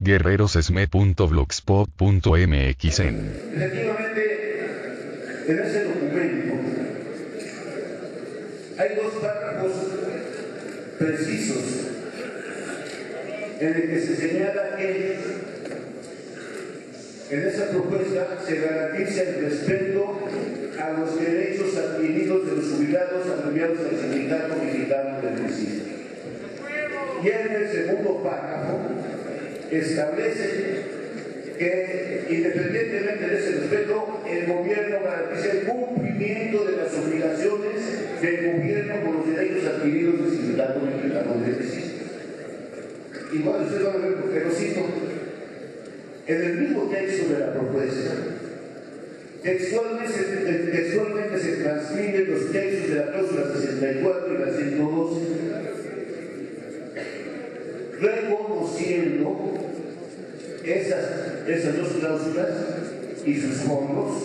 guerrerosesme.blogspot.mx. Efectivamente, en ese documento hay dos párrafos precisos en el que se señala que en esa propuesta se garantiza el respeto a los derechos adquiridos de los jubilados afiliados al Sindicato Mexicano de Electricidad. Y en el segundo párrafo establece que, independientemente de ese respeto, el gobierno garantiza el cumplimiento de las obligaciones del gobierno con los derechos adquiridos del Sindicato Mexicano de Electricidad. Igual ustedes van a ver porque lo cito. En el mismo texto de la propuesta, textualmente se transcriben los textos de la cláusula 64 y la 112, reconociendo esas dos cláusulas y sus fondos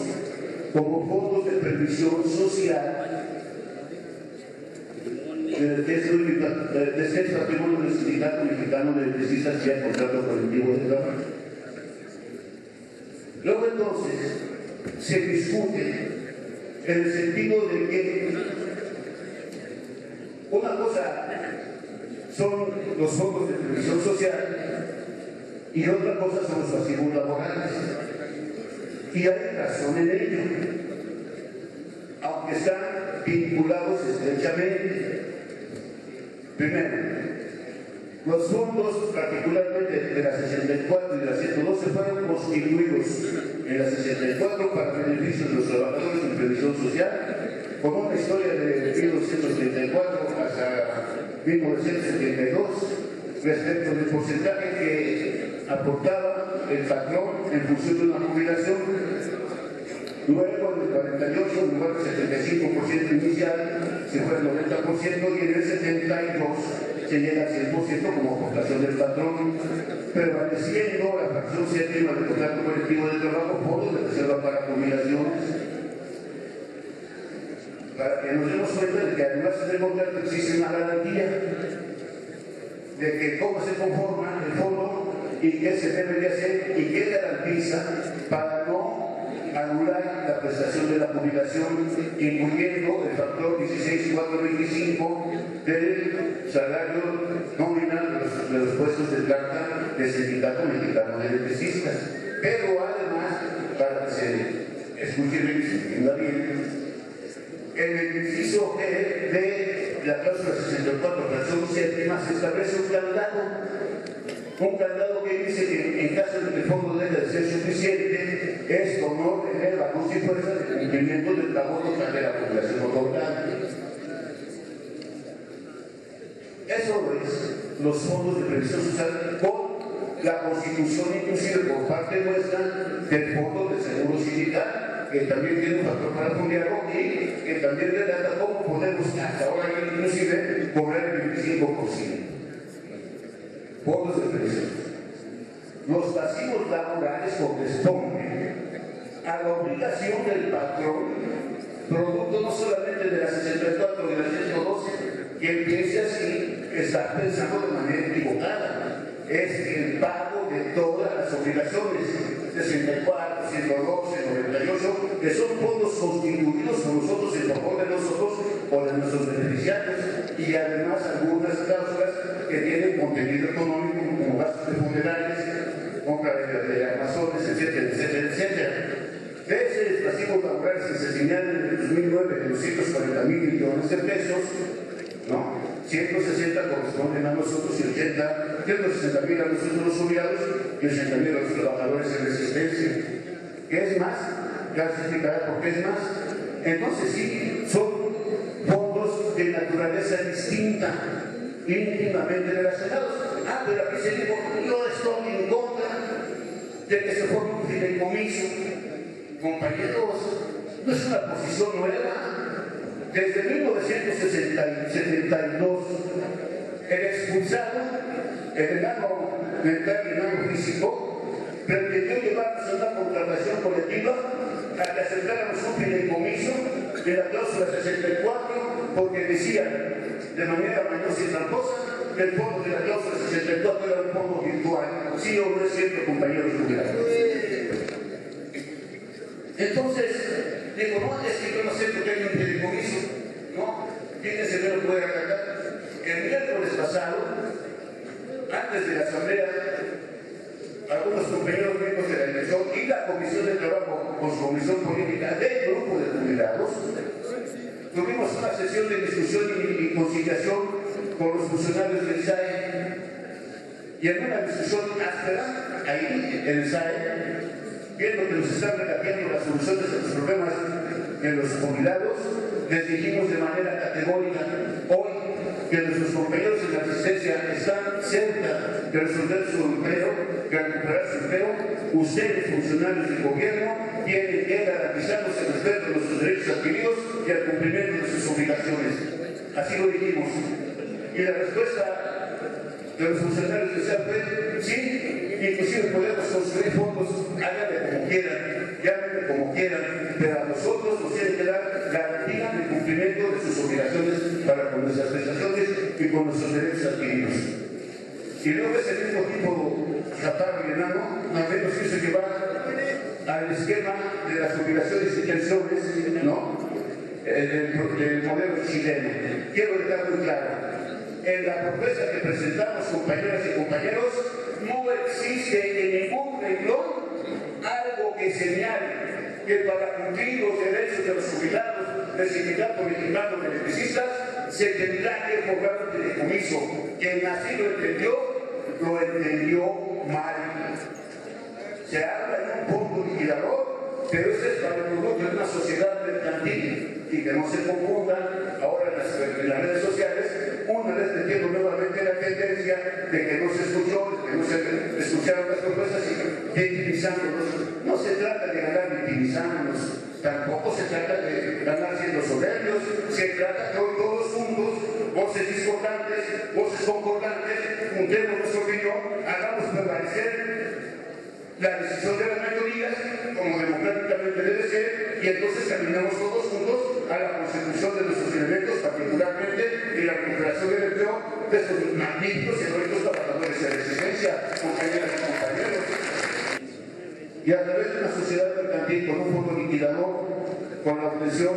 como fondos de previsión social que es patrimonio del Sindicato Mexicano de Electricistas y el contrato colectivo de trabajo. Luego entonces se discute en el sentido de que una cosa son los fondos de previsión social y otra cosa son los pasivos laborales. Y hay razón en ello, aunque están vinculados estrechamente. Primero, los fondos, particularmente de la 64 y de la 112, fueron constituidos en la 64 para beneficio de los trabajadores en previsión social, con una historia de 1934 hasta 1972, respecto del porcentaje que aportaba el patrón en función de una jubilación. Luego, en el 48, en lugar del 75% inicial, se fue al 90% y en el 72 se llega al 100% como aportación del patrón, prevaleciendo la fracción séptima del contrato colectivo de trabajo, fondos de reserva para jubilaciones. Para que nos demos cuenta de que además en el contrato existe una garantía de que cómo se conforma el fondo y qué se debe de hacer y qué garantiza para no anular la prestación de la jubilación, incluyendo el factor 16,425 del salario nominal de los puestos de planta del Sindicato Mexicano de Electricistas. Pero además, para que se escuche bien y se entienda bien, en el inciso G de la cláusula 64, fracción séptima, se establece un candado que dice que en caso de que el fondo deje de ser suficiente, es con orden de la luz y fuerza de cumplimiento del pago total de la población otorgada. Eso es los fondos de previsión social con la constitución, inclusive por parte nuestra, del fondo de seguro sindical, que también tiene un factor para fundiarlo y que también relata cómo podemos hasta ahora inclusive cobrar el 25%. Fondos de previsión. Los pasivos laborales corresponden a la obligación del patrón, producto no solamente de la 64 y de la 112, que empiece así, está pensando de manera equivocada. Es el pago de todas las obligaciones, 64, 112, 98, que son fondos constituidos por nosotros en favor de nosotros o de nuestros beneficiarios, y además algunas cláusulas que tienen contenido económico como gastos de funerales, compra de armazones, etcétera, etcétera, etcétera. De ese pasivo laboral que se señala en el 2009 de 240,000 millones de pesos, ¿no? 160 corresponden a nosotros y 160,000 a nosotros los jubilados y 80,000 a los trabajadores en resistencia. ¿Qué es más? Ya se explicará por qué es más. Entonces sí, son fondos de naturaleza distinta, íntimamente relacionados. Pero aquí se dijo, yo estoy en contra de que se forme un fideicomiso. Compañeros, no es una posición nueva. Desde 1972, el expulsado, el enano mental y enano físico, pretendió llevarnos a una contratación colectiva a que aceptáramos un fideicomiso de la cláusula 64, porque decía de manera mañosa y tramposa que el fondo de la cláusula 64 era un fondo virtual. ¿Sí o no es cierto, compañeros jubilados? Entonces, digo, no, es que yo no sé por qué hay un fideicomiso. No, fíjense, me lo puede aclarar. El miércoles pasado, antes de la asamblea, algunos compañeros miembros de la elección y la Comisión de Trabajo con su comisión política del grupo de jubilados, tuvimos una sesión de discusión y conciliación con los funcionarios del SAE, y en una discusión áspera, ahí en el SAE, viendo que nos están regateando las soluciones a los problemas de los jubilados, les dijimos de manera categórica hoy que nuestros compañeros en la asistencia están cerca de resolver su empleo, de recuperar su empleo. Ustedes, funcionarios del gobierno, tienen que garantizarnos el respeto de nuestros derechos adquiridos y el cumplimiento de sus obligaciones. Así lo dijimos. Y la respuesta de los funcionarios de SAE fue sí, inclusive podemos construir fondos, háganle como quieran, llámenle como quieran, pero a nosotros nos tienen que dar garantía del cumplimiento de sus obligaciones para con nuestras prestaciones y con nuestros derechos adquiridos. Y luego ese mismo tipo chaparro y enano, al menos dice que va al esquema de las obligaciones y pensiones, ¿no? Del modelo chileno. Quiero dejar muy claro. En la propuesta que presentamos, compañeras y compañeros, no existe en ningún renglón algo que señale que para cumplir los derechos de los jubilados del Sindicato Mexicano de Electricistas se tendrá que formar un fideicomiso. Quien así lo entendió mal. Se habla de un fondo liquidador, pero ese es para el producto de una sociedad mercantil. Y que no se confundan ahora en las redes sociales, una vez metiendo nuevamente la tendencia de que no se escuchó, de que no se escucharon las propuestas y victimizándonos. No se trata de ganar victimizándonos, tampoco se trata de ganar siendo soberbios, se trata de hoy todos juntos, voces discordantes, voces concordantes, juntemos nuestra opinión, hagamos prevalecer la decisión de las mayorías, como democráticamente debe ser, y entonces caminamos todos juntos a la consecución de nuestros elementos, particularmente en la recuperación del empleo de estos magníficos y heroicos trabajadores de resistencia, compañeras y compañeros. Y a través de una sociedad mercantil con un fondo liquidador, con la obtención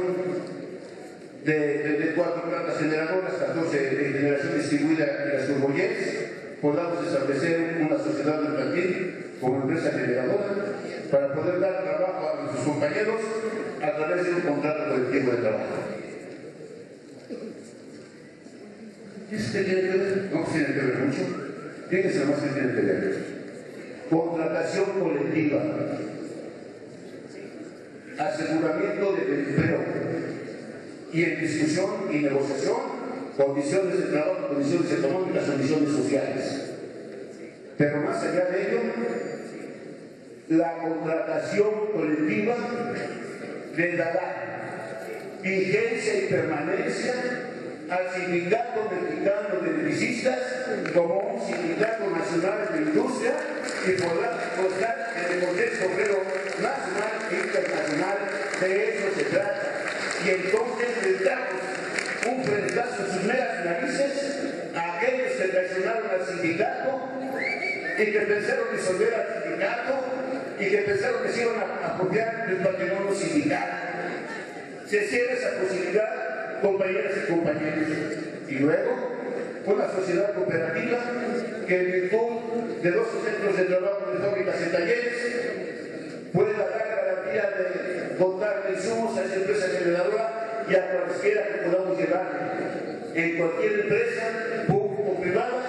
de 4 plantas generadoras, 14 de generación distribuida y las turboyets, podamos establecer una sociedad mercantil como empresa generadora para poder dar trabajo a nuestros compañeros a través de un contrato colectivo de trabajo. ¿Qué se tiene que ver? No tiene que ver mucho. Fíjense más que tiene que ver. Contratación colectiva, aseguramiento del empleo y en discusión y negociación, condiciones de trabajo, condiciones económicas, condiciones sociales. Pero más allá de ello, la contratación colectiva le dará vigencia y permanencia al Sindicato Mexicano de Electricistas como un sindicato nacional de industria y podrá costar en el contexto obrero nacional e internacional. De eso se trata. Y entonces les damos un frenazo en sus meras narices a aquellos que traicionaron al sindicato y que pensaron disolver al sindicato y que pensaron que se iban a apropiar del patrimonio sindical. Se cierra esa posibilidad, compañeras y compañeros. Y luego, una sociedad cooperativa que en virtud de 12 centros de trabajo de fábricas y talleres pueda dar garantía de dotar de insumos a esa empresa generadora y a cualquiera que podamos llevar en cualquier empresa, pública o privada,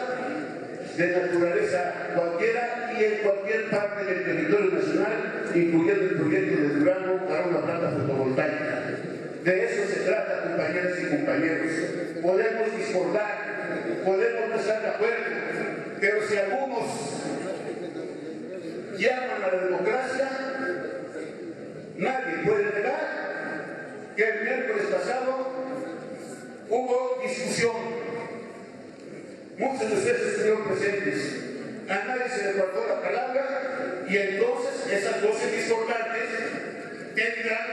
de naturaleza cualquiera y en cualquier parte del territorio nacional, incluyendo el proyecto de Durango para una planta fotovoltaica. De eso se trata, compañeras y compañeros. Podemos discordar, podemos no estar de acuerdo, pero si algunos llaman a la democracia, nadie puede negar que el miércoles pasado hubo discusión. Muchos de ustedes estuvieron presentes. A nadie se le faltó la palabra y entonces esas voces discordantes tendrán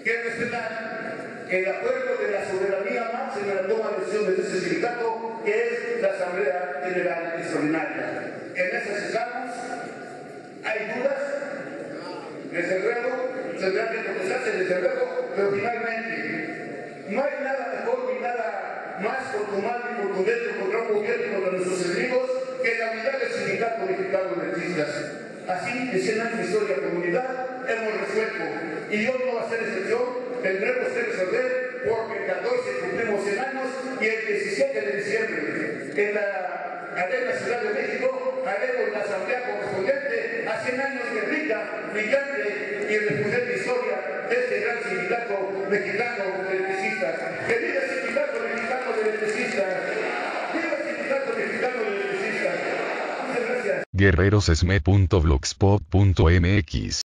que respetar el acuerdo de la soberanía máxima en la toma de decisiones de ese sindicato, que es la Asamblea General Extraordinaria. En esas estamos. Hay dudas, desde luego, tendrán que procesarse desde luego, pero finalmente no hay nada mejor ni nada más contumaz y contundente contra un gobierno y contra nuestros enemigos que la unidad del sindicato mexicano de dentistas. Así, en 100 años de historia de comunidad, hemos resuelto, y hoy no va a ser excepción, tendremos que resolver porque el 14 cumplimos 100 años y el 17 de diciembre en la Arena Ciudad de México haremos la asamblea correspondiente a 100 años de rica, brillante y refulgente historia de este gran sindicato mexicano de electricistas. ¡Que viva el sindicato mexicano de electricistas! ¡Viva el sindicato mexicano de electricistas! Muchas gracias. guerrerosesme.blogspot.mx